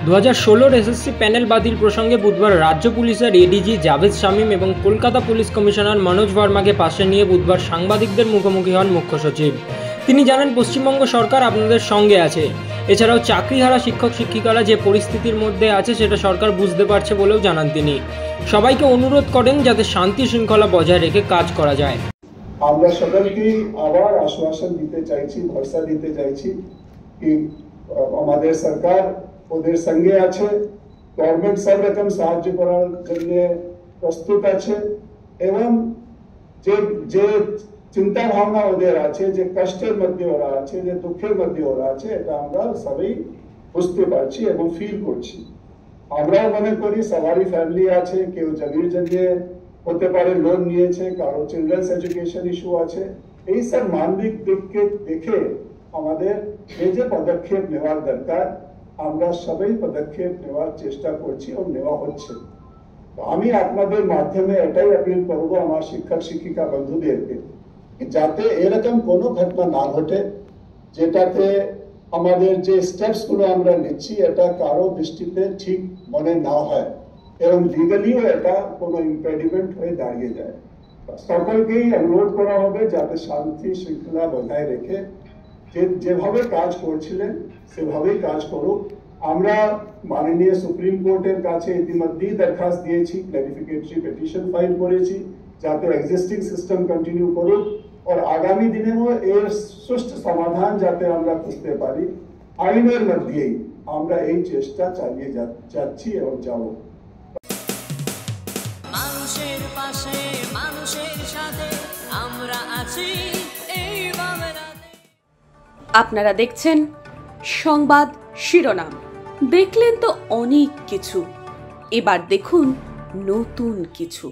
2016 SSC panel বাতিল প্রসঙ্গে বুধবার রাজ্য পুলিশের এডিজি জাভেদ শামীম এবং কলকাতা পুলিশ কমিশনার মনোজ ভার্মাকে পাশে নিয়ে বুধবার সাংবাদিকদের মুখোমুখি হন মুখ্য সচিব। তিনি জানান, পশ্চিমবঙ্গ সরকার আপনাদের সঙ্গে আছে। এছাড়াও চাকরিহারা শিক্ষক শিক্ষিকারা যে পরিস্থিতির মধ্যে আছে সেটা সরকার বুঝতে পারছে বলেও জানান তিনি। সবাইকে অনুরোধ করেন যাতে শান্তি শৃঙ্খলা বজায় রেখে কাজ করা যায়। আমরা সকলকে আবার আশ্বাসন দিতে চাইছি, ভরসা দিতে চাইছি কি আমাদের সরকার ওদের সঙ্গে আছে। গভর্নমেন্ট সব রকম সাহায্য করার জন্য প্রস্তুত আছে এবং যে চিন্তা ভাবনা ওদের আছে, যে কষ্টের মধ্যে ওরা আছে, যে দুঃখের মধ্যে ওরা আছে, এটা আমরা সবাই বুঝতে পারছি এবং ফিল করছি। আমরাও মনে করি সবারই ফ্যামিলি আছে, কেউ জমির জন্য হতে পারে লোন নিয়েছে, কারো চিলড্রেন্স এডুকেশন ইস্যু আছে। এই সব মানবিক দিককে দেখে আমাদের যে পদক্ষেপ নেওয়ার দরকার আমরা সবাই পদক্ষেপ নেওয়ার চেষ্টা করছি এবং নেওয়া হচ্ছে। আমি আপনাদের মাধ্যমে এটাই আপিল করব আমার শিক্ষক শিক্ষিকা বন্ধুদেরকে যাতে এরকম কোনো ঘটনা না ঘটে যেটাতে আমাদের যে স্টেপস গুলো আমরা নিচ্ছি এটা কারো দৃষ্টিতে ঠিক মনে না হয় এবং লিগালিও এটা কোনো ইম্পেডিমেন্ট হয়ে দাঁড়িয়ে যায়। সকলকেই অনুরোধ করা হবে যাতে শান্তি শৃঙ্খলা বজায় রেখে যেভাবে কাজ করছিলেন সেভাবেই কাজ করুক। আমরা মাননীয় সুপ্রিম কোর্টের কাছে ইতিমধ্যেই দরখাস্ত দিয়েছি, ক্লারিফিকেটরি পিটিশন ফাইল করেছি যাতে এক্সিস্টিং সিস্টেম কন্টিনিউ করুক और আগামী দিনেও এর সুষ্ঠু সমাধান যাতে আমরা খুঁজতে পারি আইনের মধ্যেই আমরা এই চেষ্টা চালিয়ে যাচ্ছি এবং যাব। মানুষের পাশে মানুষের সাথে আমরা আছি এই বাংলাতে। আপনারা দেখছেন সংবাদ শিরোনাম। দেখলেন তো অনেক কিছু, এবার দেখুন নতুন কিছু।